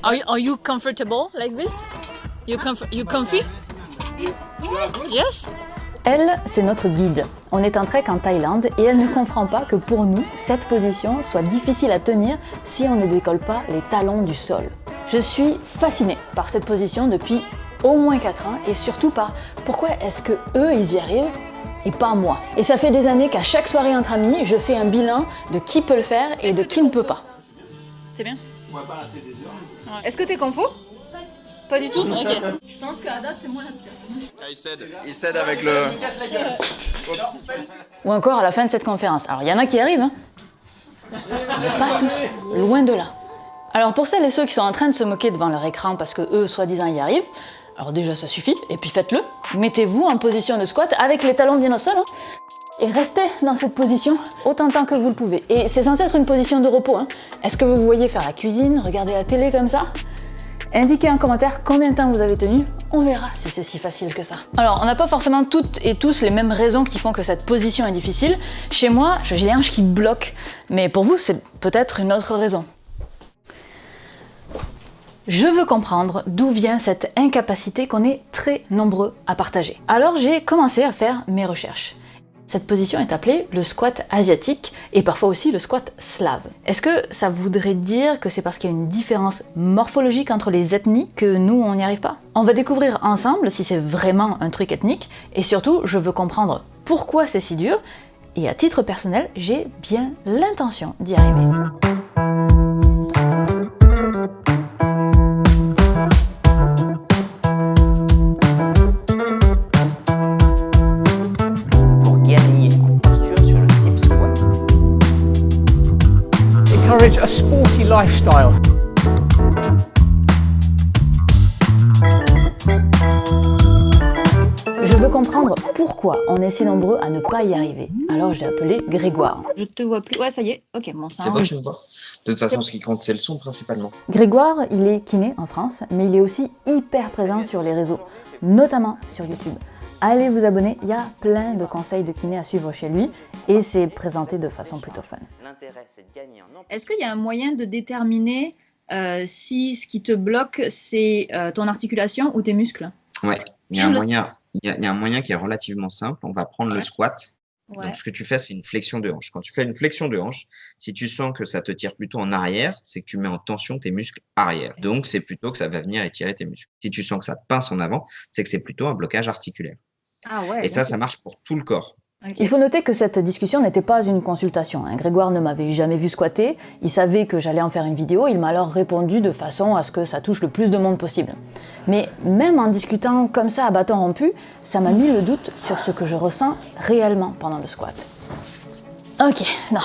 Are you comfortable like this? You comfy? Yes. Elle, c'est notre guide. On est en trek en Thaïlande et elle ne comprend pas que pour nous, cette position soit difficile à tenir si on ne décolle pas les talons du sol. Je suis fascinée par cette position depuis au moins 4 ans et surtout par pourquoi est-ce que eux ils y arrivent et pas moi. Et ça fait des années qu'à chaque soirée entre amis, je fais un bilan de qui peut le faire et de qui ne peut pas. C'est bien? On va pas rester des heures. Ouais. Est-ce que t'es confo? Pas du tout. Ok. Je pense qu'à date c'est moi la pire. Il cède avec le... Ou encore à la fin de cette conférence. Alors il y en a qui y arrivent, hein, mais pas tous, loin de là. Alors pour celles et ceux qui sont en train de se moquer devant leur écran parce que eux, soi-disant, y arrivent, alors déjà ça suffit, et puis faites-le. Mettez-vous en position de squat avec les talons bien au sol, hein, et restez dans cette position autant de temps que vous le pouvez. Et c'est censé être une position de repos, hein. Est-ce que vous voyez faire la cuisine, regarder la télé comme ça? Indiquez en commentaire combien de temps vous avez tenu, on verra si c'est si facile que ça. Alors, on n'a pas forcément toutes et tous les mêmes raisons qui font que cette position est difficile. Chez moi, j'ai les hanches qui bloquent, mais pour vous, c'est peut-être une autre raison. Je veux comprendre d'où vient cette incapacité qu'on est très nombreux à partager. Alors j'ai commencé à faire mes recherches. Cette position est appelée le squat asiatique et parfois aussi le squat slave. Est-ce que ça voudrait dire que c'est parce qu'il y a une différence morphologique entre les ethnies que nous, on n'y arrive pas? On va découvrir ensemble si c'est vraiment un truc ethnique et surtout, je veux comprendre pourquoi c'est si dur et à titre personnel, j'ai bien l'intention d'y arriver. Encourage a sporty lifestyle. Je veux comprendre pourquoi on est si nombreux à ne pas y arriver. Alors j'ai appelé Grégoire. Je te vois plus. Ouais, ça y est. Ok, bon, ça. C'est bon, je me vois. De toute façon, ce qui compte, c'est le son principalement. Grégoire, il est kiné en France, mais il est aussi hyper présent sur les réseaux, notamment sur YouTube. Allez vous abonner, il y a plein de conseils de kiné à suivre chez lui et c'est présenté de façon plutôt fun. Est-ce qu'il y a un moyen de déterminer si ce qui te bloque c'est ton articulation ou tes muscles? Ouais, il y a un moyen qui est relativement simple. On va prendre le squat. Ouais. Donc, ce que tu fais, c'est une flexion de hanche. Quand tu fais une flexion de hanche, si tu sens que ça te tire plutôt en arrière, c'est que tu mets en tension tes muscles arrière. Donc, c'est plutôt que ça va venir étirer tes muscles. Si tu sens que ça pince en avant, c'est que c'est plutôt un blocage articulaire. Ah ouais. Et ça marche pour tout le corps. Okay. Il faut noter que cette discussion n'était pas une consultation. Grégoire ne m'avait jamais vu squatter, il savait que j'allais en faire une vidéo, il m'a alors répondu de façon à ce que ça touche le plus de monde possible. Mais même en discutant comme ça à bâton rompu, ça m'a mis le doute sur ce que je ressens réellement pendant le squat. Ok, non.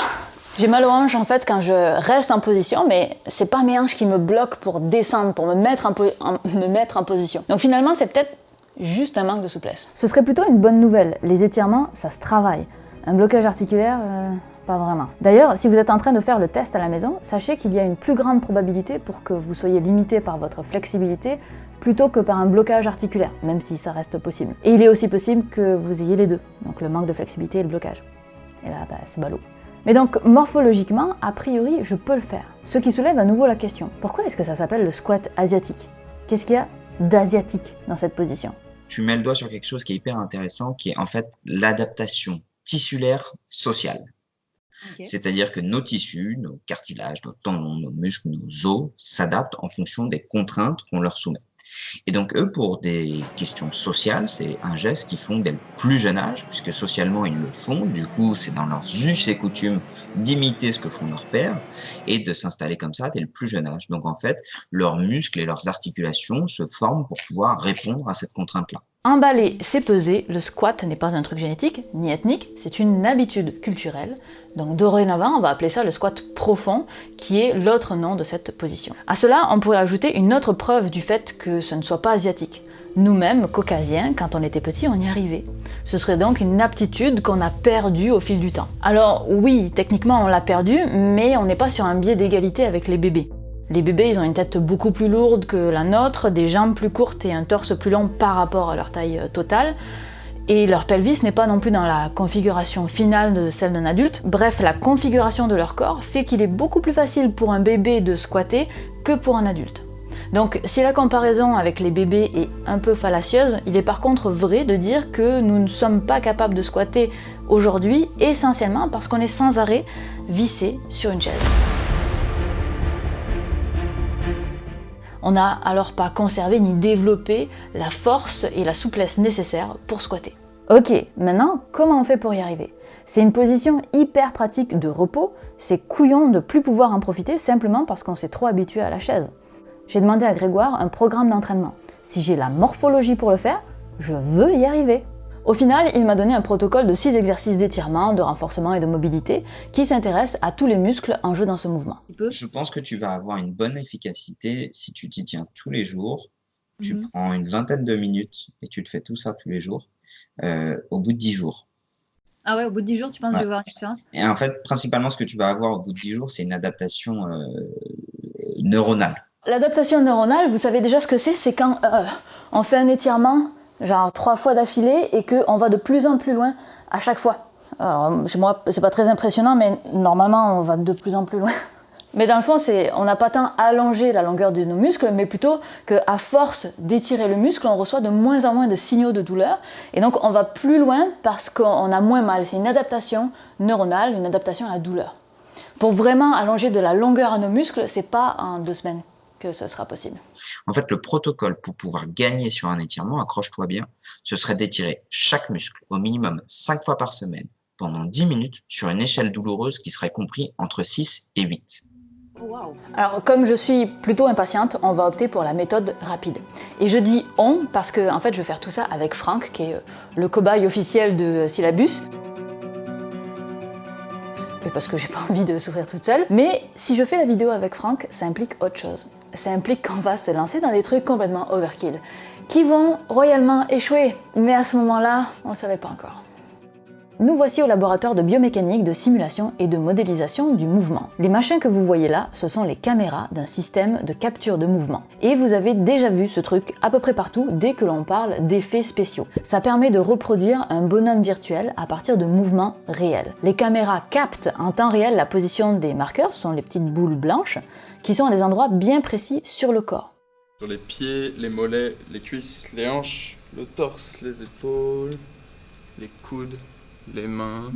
J'ai mal aux hanches en fait quand je reste en position, mais c'est pas mes hanches qui me bloquent pour descendre, pour me mettre en position. Donc finalement, c'est peut-être juste un manque de souplesse. Ce serait plutôt une bonne nouvelle. Les étirements, ça se travaille. Un blocage articulaire, pas vraiment. D'ailleurs, si vous êtes en train de faire le test à la maison, sachez qu'il y a une plus grande probabilité pour que vous soyez limité par votre flexibilité plutôt que par un blocage articulaire, même si ça reste possible. Et il est aussi possible que vous ayez les deux, donc le manque de flexibilité et le blocage. Et là, c'est ballot. Mais donc, morphologiquement, a priori, je peux le faire. Ce qui soulève à nouveau la question. Pourquoi est-ce que ça s'appelle le squat asiatique? Qu'est-ce qu'il y a d'asiatique dans cette position? Tu mets le doigt sur quelque chose qui est hyper intéressant, qui est en fait l'adaptation tissulaire sociale. Okay. C'est-à-dire que nos tissus, nos cartilages, nos tendons, nos muscles, nos os s'adaptent en fonction des contraintes qu'on leur soumet. Et donc eux, pour des questions sociales, c'est un geste qu'ils font dès le plus jeune âge, puisque socialement ils le font. Du coup, c'est dans leurs us et coutumes d'imiter ce que font leurs pères et de s'installer comme ça dès le plus jeune âge. Donc en fait, leurs muscles et leurs articulations se forment pour pouvoir répondre à cette contrainte-là. Emballer, c'est peser. Le squat n'est pas un truc génétique ni ethnique, c'est une habitude culturelle. Donc dorénavant, on va appeler ça le squat profond, qui est l'autre nom de cette position. À cela, on pourrait ajouter une autre preuve du fait que ce ne soit pas asiatique. Nous-mêmes, caucasiens, quand on était petits, on y arrivait. Ce serait donc une aptitude qu'on a perdue au fil du temps. Alors oui, techniquement on l'a perdue, mais on n'est pas sur un biais d'égalité avec les bébés. Les bébés, ils ont une tête beaucoup plus lourde que la nôtre, des jambes plus courtes et un torse plus long par rapport à leur taille totale. Et leur pelvis n'est pas non plus dans la configuration finale de celle d'un adulte. Bref, la configuration de leur corps fait qu'il est beaucoup plus facile pour un bébé de squatter que pour un adulte. Donc si la comparaison avec les bébés est un peu fallacieuse, il est par contre vrai de dire que nous ne sommes pas capables de squatter aujourd'hui, essentiellement parce qu'on est sans arrêt vissé sur une chaise. On n'a alors pas conservé ni développé la force et la souplesse nécessaires pour squatter. Ok, maintenant, comment on fait pour y arriver? C'est une position hyper pratique de repos, c'est couillon de plus pouvoir en profiter simplement parce qu'on s'est trop habitué à la chaise. J'ai demandé à Grégoire un programme d'entraînement. Si j'ai la morphologie pour le faire, je veux y arriver. Au final, il m'a donné un protocole de 6 exercices d'étirement, de renforcement et de mobilité qui s'intéresse à tous les muscles en jeu dans ce mouvement. Je pense que tu vas avoir une bonne efficacité si tu t'y tiens tous les jours. Tu prends une vingtaine de minutes et tu te fais tout ça tous les jours au bout de 10 jours. Ah ouais, au bout de 10 jours, tu penses que je vais voir une différence? Et en fait, principalement, ce que tu vas avoir au bout de 10 jours, c'est une adaptation neuronale. L'adaptation neuronale, vous savez déjà ce que c'est quand on fait un étirement genre 3 fois d'affilée et qu'on va de plus en plus loin à chaque fois. Alors, chez moi, c'est pas très impressionnant, mais normalement, on va de plus en plus loin. Mais dans le fond, on n'a pas tant allongé la longueur de nos muscles, mais plutôt qu'à force d'étirer le muscle, on reçoit de moins en moins de signaux de douleur. Et donc, on va plus loin parce qu'on a moins mal. C'est une adaptation neuronale, une adaptation à la douleur. Pour vraiment allonger de la longueur à nos muscles, c'est pas en 2 semaines que ce sera possible. En fait, le protocole pour pouvoir gagner sur un étirement, accroche-toi bien, ce serait d'étirer chaque muscle au minimum 5 fois par semaine pendant 10 minutes sur une échelle douloureuse qui serait comprise entre 6 et 8. Wow. Alors, comme je suis plutôt impatiente, on va opter pour la méthode rapide. Et je dis « on » parce que en fait, je vais faire tout ça avec Franck, qui est le cobaye officiel de Syllabus. Parce que j'ai pas envie de souffrir toute seule. Mais si je fais la vidéo avec Franck, ça implique autre chose. Ça implique qu'on va se lancer dans des trucs complètement overkill, qui vont royalement échouer. Mais à ce moment-là, on ne savait pas encore. Nous voici au laboratoire de biomécanique, de simulation et de modélisation du mouvement. Les machins que vous voyez là, ce sont les caméras d'un système de capture de mouvement. Et vous avez déjà vu ce truc à peu près partout dès que l'on parle d'effets spéciaux. Ça permet de reproduire un bonhomme virtuel à partir de mouvements réels. Les caméras captent en temps réel la position des marqueurs, ce sont les petites boules blanches, qui sont à des endroits bien précis sur le corps. Sur les pieds, les mollets, les cuisses, les hanches, le torse, les épaules, les coudes, les mains,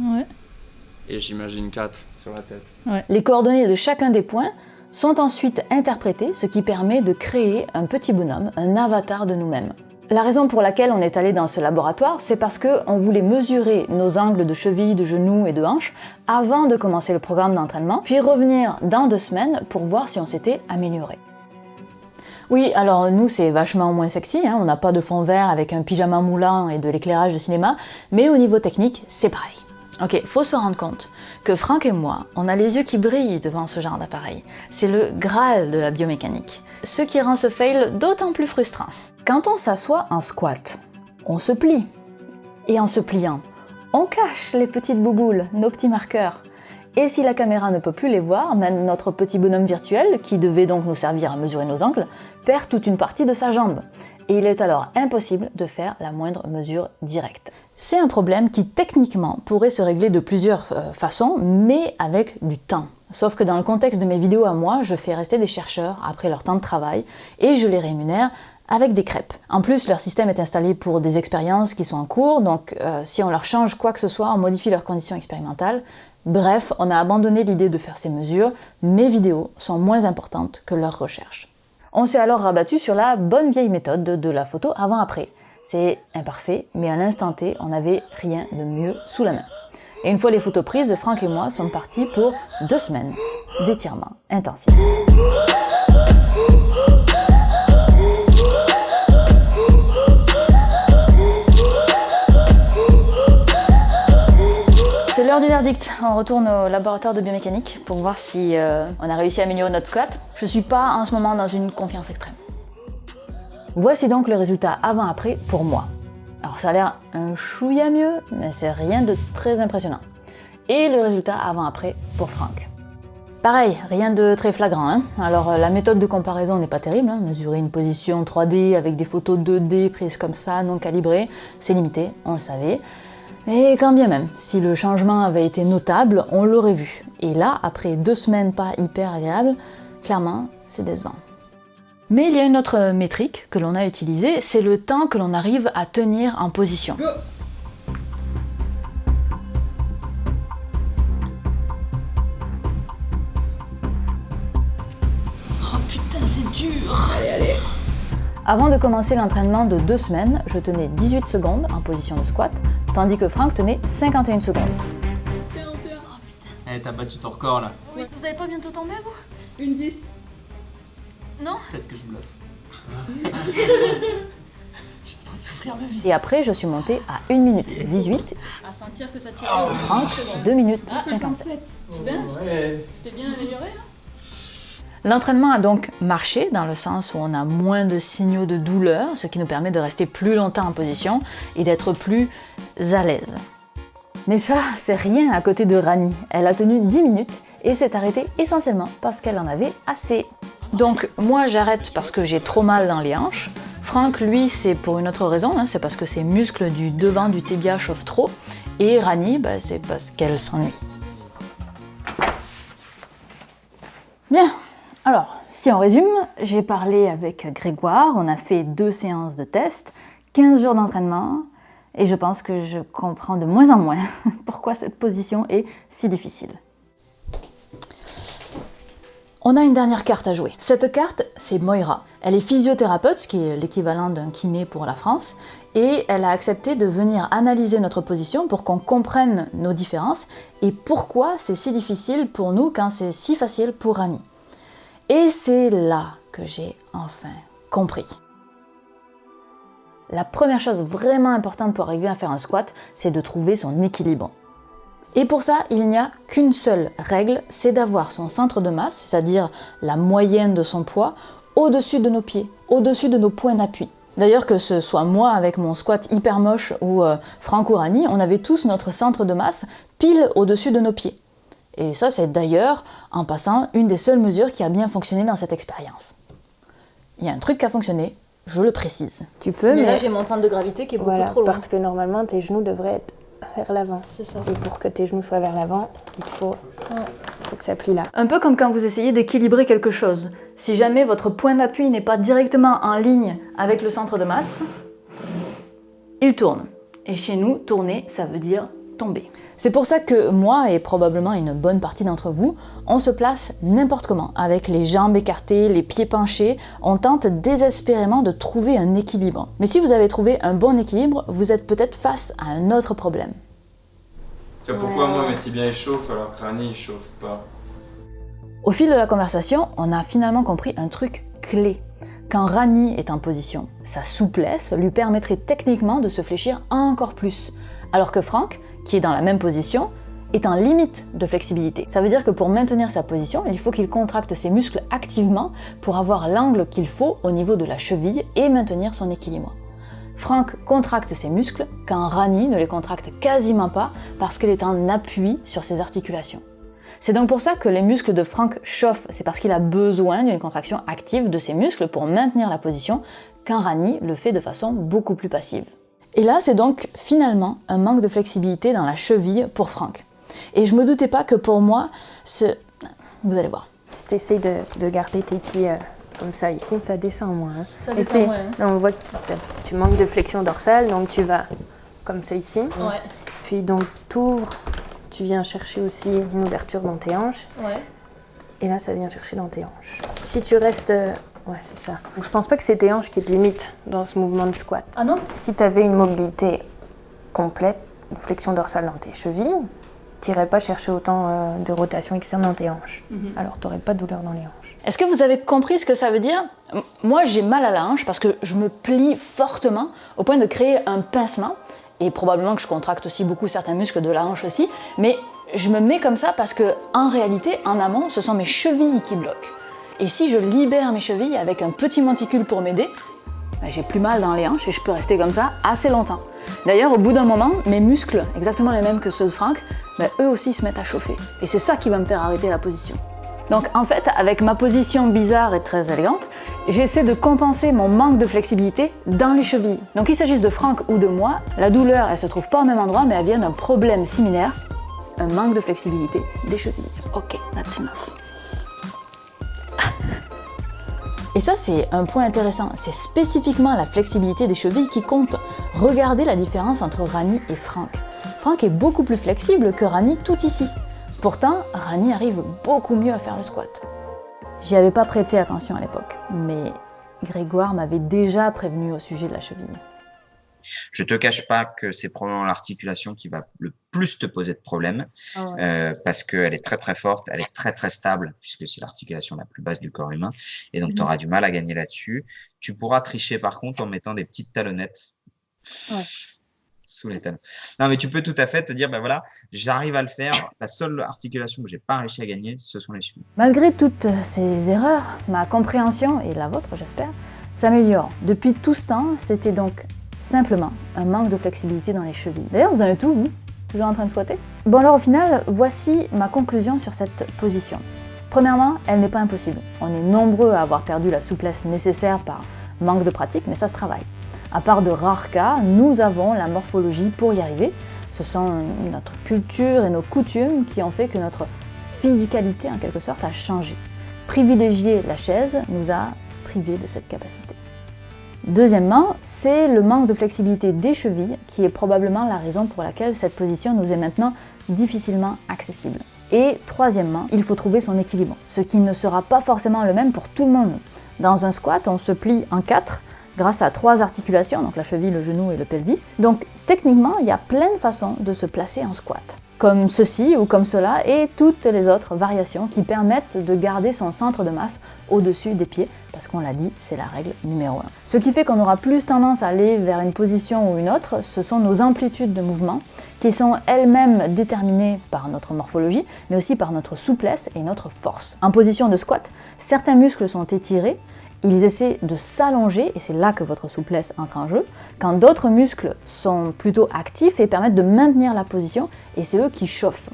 et j'imagine 4 sur la tête. Ouais. Les coordonnées de chacun des points sont ensuite interprétées, ce qui permet de créer un petit bonhomme, un avatar de nous-mêmes. La raison pour laquelle on est allé dans ce laboratoire, c'est parce qu'on voulait mesurer nos angles de cheville, de genoux et de hanches avant de commencer le programme d'entraînement, puis revenir dans 2 semaines pour voir si on s'était amélioré. Oui, alors nous c'est vachement moins sexy, on n'a pas de fond vert avec un pyjama moulant et de l'éclairage de cinéma, mais au niveau technique, c'est pareil. Ok, faut se rendre compte que Franck et moi, on a les yeux qui brillent devant ce genre d'appareil. C'est le Graal de la biomécanique, ce qui rend ce fail d'autant plus frustrant. Quand on s'assoit en squat, on se plie. Et en se pliant, on cache les petites bouboules, nos petits marqueurs. Et si la caméra ne peut plus les voir, même notre petit bonhomme virtuel, qui devait donc nous servir à mesurer nos angles, perd toute une partie de sa jambe. Et il est alors impossible de faire la moindre mesure directe. C'est un problème qui techniquement pourrait se régler de plusieurs façons, mais avec du temps. Sauf que dans le contexte de mes vidéos à moi, je fais rester des chercheurs après leur temps de travail et je les rémunère avec des crêpes. En plus, leur système est installé pour des expériences qui sont en cours, donc si on leur change quoi que ce soit, on modifie leurs conditions expérimentales. Bref, on a abandonné l'idée de faire ces mesures, mes vidéos sont moins importantes que leurs recherches. On s'est alors rabattu sur la bonne vieille méthode de la photo avant-après. C'est imparfait, mais à l'instant T, on n'avait rien de mieux sous la main. Et une fois les photos prises, Franck et moi sommes partis pour 2 semaines d'étirement intensif. C'est l'heure du verdict. On retourne au laboratoire de biomécanique pour voir si on a réussi à améliorer notre squat. Je suis pas en ce moment dans une confiance extrême. Voici donc le résultat avant-après pour moi. Alors ça a l'air un chouïa mieux, mais c'est rien de très impressionnant. Et le résultat avant-après pour Franck. Pareil, rien de très flagrant, hein. Alors la méthode de comparaison n'est pas terrible, hein. Mesurer une position 3D avec des photos 2D prises comme ça, non calibrées, c'est limité, on le savait. Mais quand bien même, si le changement avait été notable, on l'aurait vu. Et là, après 2 semaines pas hyper agréables, clairement, c'est décevant. Mais il y a une autre métrique que l'on a utilisée, c'est le temps que l'on arrive à tenir en position. Oh putain, c'est dur. Allez. Avant de commencer l'entraînement de 2 semaines, je tenais 18 secondes en position de squat, tandis que Franck tenait 51 secondes. Oh putain. Eh, t'as battu ton record là. Oui. Vous allez pas bientôt tomber, vous? Une 10. Non? Peut-être que je bluffe. Je suis en train de souffrir ma vie. Et après, je suis montée à 1 minute 18, À sentir que ça tire. Franck 2 minutes 57. Putain, Ouais. c'était bien amélioré là? L'entraînement a donc marché dans le sens où on a moins de signaux de douleur, ce qui nous permet de rester plus longtemps en position et d'être plus à l'aise. Mais ça, c'est rien à côté de Rani. Elle a tenu 10 minutes et s'est arrêtée essentiellement parce qu'elle en avait assez. Donc moi j'arrête parce que j'ai trop mal dans les hanches. Franck, lui, c'est pour une autre raison, hein, c'est parce que ses muscles du devant du tibia chauffent trop. Et Rani, c'est parce qu'elle s'ennuie. Bien. Alors, si on résume, j'ai parlé avec Grégoire, on a fait 2 séances de test, 15 jours d'entraînement, et je pense que je comprends de moins en moins pourquoi cette position est si difficile. On a une dernière carte à jouer. Cette carte, c'est Moira. Elle est physiothérapeute, ce qui est l'équivalent d'un kiné pour la France, et elle a accepté de venir analyser notre position pour qu'on comprenne nos différences et pourquoi c'est si difficile pour nous quand c'est si facile pour Rani. Et c'est là que j'ai enfin compris. La première chose vraiment importante pour arriver à faire un squat, c'est de trouver son équilibre. Et pour ça, il n'y a qu'une seule règle, c'est d'avoir son centre de masse, c'est-à-dire la moyenne de son poids, au-dessus de nos pieds, au-dessus de nos points d'appui. D'ailleurs, que ce soit moi avec mon squat hyper moche ou Franck ou Rani, on avait tous notre centre de masse pile au-dessus de nos pieds. Et ça, c'est d'ailleurs, en passant, une des seules mesures qui a bien fonctionné dans cette expérience. Il y a un truc qui a fonctionné, je le précise. Tu peux, mais là j'ai mon centre de gravité qui est beaucoup trop loin. Parce que normalement, tes genoux devraient être vers l'avant. C'est ça. Et pour que tes genoux soient vers l'avant, il faut que ça plie là. Un peu comme quand vous essayez d'équilibrer quelque chose. Si jamais votre point d'appui n'est pas directement en ligne avec le centre de masse, il tourne. Et chez nous, tourner, ça veut dire tomber. C'est pour ça que moi, et probablement une bonne partie d'entre vous, on se place n'importe comment, avec les jambes écartées, les pieds penchés, on tente désespérément de trouver un équilibre. Mais si vous avez trouvé un bon équilibre, vous êtes peut-être face à un autre problème. Tu vois pourquoi moi mes tibias ils chauffent alors que Rani il chauffe pas? Au fil de la conversation, on a finalement compris un truc clé. Quand Rani est en position, sa souplesse lui permettrait techniquement de se fléchir encore plus, alors que Franck, qui est dans la même position, est en limite de flexibilité. Ça veut dire que pour maintenir sa position, il faut qu'il contracte ses muscles activement pour avoir l'angle qu'il faut au niveau de la cheville et maintenir son équilibre. Franck contracte ses muscles quand Rani ne les contracte quasiment pas parce qu'elle est en appui sur ses articulations. C'est donc pour ça que les muscles de Franck chauffent, c'est parce qu'il a besoin d'une contraction active de ses muscles pour maintenir la position, quand Rani le fait de façon beaucoup plus passive. Et là, c'est donc finalement un manque de flexibilité dans la cheville pour Franck. Et je me doutais pas que pour moi, vous allez voir. Si tu essayes de garder tes pieds comme ça ici, ça descend moins. Hein. Ça descend moins. Là, on voit que tu manques de flexion dorsale, donc tu vas comme ça ici. Ouais. Puis donc t'ouvres, tu viens chercher aussi une ouverture dans tes hanches. Ouais. Et là, ça vient chercher dans tes hanches. Si tu restes... Ouais, c'est ça. Donc, je pense pas que c'est tes hanches qui te limitent dans ce mouvement de squat. Ah non? Si tu avais une mobilité complète, une flexion dorsale dans tes chevilles, tu n'irais pas chercher autant de rotation externe dans tes hanches. Alors, tu n'aurais pas de douleur dans les hanches. Est-ce que vous avez compris ce que ça veut dire? Moi, j'ai mal à la hanche parce que je me plie fortement au point de créer un pincement. Et probablement que je contracte aussi beaucoup certains muscles de la hanche aussi. Mais je me mets comme ça parce que, en réalité, en amont, ce sont mes chevilles qui bloquent. Et si je libère mes chevilles avec un petit monticule pour m'aider, j'ai plus mal dans les hanches et je peux rester comme ça assez longtemps. D'ailleurs, au bout d'un moment, mes muscles, exactement les mêmes que ceux de Franck, eux aussi se mettent à chauffer. Et c'est ça qui va me faire arrêter la position. Donc en fait, avec ma position bizarre et très élégante, j'essaie de compenser mon manque de flexibilité dans les chevilles. Donc qu'il s'agisse de Franck ou de moi, la douleur, elle se trouve pas au même endroit, mais elle vient d'un problème similaire, un manque de flexibilité des chevilles. Ok, that's enough. Et ça, c'est un point intéressant. C'est spécifiquement la flexibilité des chevilles qui compte. Regardez la différence entre Rani et Franck. Franck est beaucoup plus flexible que Rani tout ici. Pourtant, Rani arrive beaucoup mieux à faire le squat. J'y avais pas prêté attention à l'époque, mais Grégoire m'avait déjà prévenu au sujet de la cheville. Je te cache pas que c'est probablement l'articulation qui va le plus te poser de problèmes, parce qu'elle est très très forte, elle est très très stable, puisque c'est l'articulation la plus basse du corps humain, et donc tu auras du mal à gagner là-dessus. Tu pourras tricher par contre en mettant des petites talonnettes sous les talons. Non, mais tu peux tout à fait te dire, ben voilà, j'arrive à le faire, la seule articulation que j'ai pas réussi à gagner, ce sont les chevilles. Malgré toutes ces erreurs, ma compréhension, et la vôtre j'espère, s'améliore. Depuis tout ce temps, c'était donc simplement un manque de flexibilité dans les chevilles. D'ailleurs, vous en êtes où, vous? Toujours en train de squatter? Bon alors au final, voici ma conclusion sur cette position. Premièrement, elle n'est pas impossible. On est nombreux à avoir perdu la souplesse nécessaire par manque de pratique, mais ça se travaille. À part de rares cas, nous avons la morphologie pour y arriver. Ce sont notre culture et nos coutumes qui ont fait que notre physicalité, en quelque sorte, a changé. Privilégier la chaise nous a privés de cette capacité. Deuxièmement, c'est le manque de flexibilité des chevilles qui est probablement la raison pour laquelle cette position nous est maintenant difficilement accessible. Et troisièmement, il faut trouver son équilibre, ce qui ne sera pas forcément le même pour tout le monde. Dans un squat, on se plie en 4 grâce à 3 articulations, donc la cheville, le genou et le pelvis. Donc techniquement, il y a plein de façons de se placer en squat, comme ceci ou comme cela, et toutes les autres variations qui permettent de garder son centre de masse au-dessus des pieds, parce qu'on l'a dit, c'est la règle numéro 1. Ce qui fait qu'on aura plus tendance à aller vers une position ou une autre, ce sont nos amplitudes de mouvement, qui sont elles-mêmes déterminées par notre morphologie, mais aussi par notre souplesse et notre force. En position de squat, certains muscles sont étirés, ils essaient de s'allonger, et c'est là que votre souplesse entre en jeu, quand d'autres muscles sont plutôt actifs et permettent de maintenir la position, et c'est eux qui chauffent.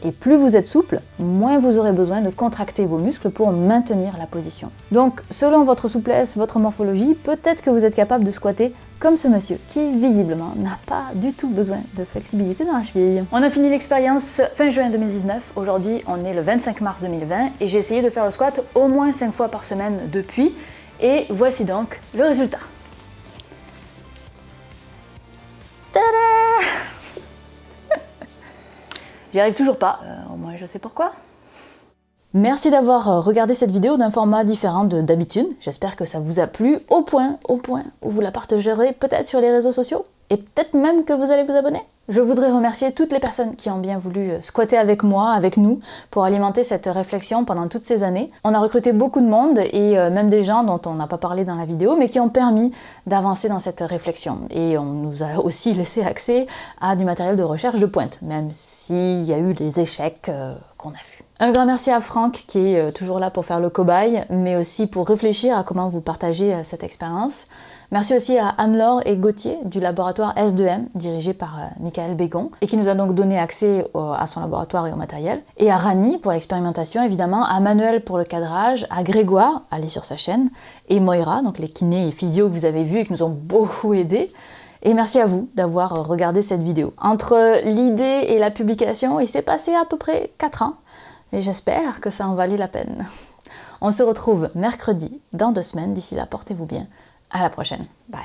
Et plus vous êtes souple, moins vous aurez besoin de contracter vos muscles pour maintenir la position. Donc, selon votre souplesse, votre morphologie, peut-être que vous êtes capable de squatter comme ce monsieur, qui visiblement n'a pas du tout besoin de flexibilité dans la cheville. On a fini l'expérience fin juin 2019, aujourd'hui on est le 25 mars 2020, et j'ai essayé de faire le squat au moins 5 fois par semaine depuis, et voici donc le résultat. Tada! J'y arrive toujours pas, au moins je sais pourquoi. Merci d'avoir regardé cette vidéo d'un format différent d'habitude. J'espère que ça vous a plu au point où vous la partagerez peut-être sur les réseaux sociaux et peut-être même que vous allez vous abonner. Je voudrais remercier toutes les personnes qui ont bien voulu squatter avec moi, avec nous, pour alimenter cette réflexion pendant toutes ces années. On a recruté beaucoup de monde et même des gens dont on n'a pas parlé dans la vidéo, mais qui ont permis d'avancer dans cette réflexion. Et on nous a aussi laissé accès à du matériel de recherche de pointe, même s'il y a eu les échecs qu'on a vus. Un grand merci à Franck qui est toujours là pour faire le cobaye, mais aussi pour réfléchir à comment vous partagez cette expérience. Merci aussi à Anne-Laure et Gauthier du laboratoire S2M, dirigé par Michael Bégon, et qui nous a donc donné accès à son laboratoire et au matériel. Et à Rani pour l'expérimentation, évidemment, à Manuel pour le cadrage, à Grégoire, allez sur sa chaîne, et Moira, donc les kinés et physios que vous avez vus et qui nous ont beaucoup aidés. Et merci à vous d'avoir regardé cette vidéo. Entre l'idée et la publication, il s'est passé à peu près 4 ans. Et j'espère que ça en valait la peine. On se retrouve mercredi, dans 2 semaines. D'ici là, portez-vous bien. À la prochaine. Bye.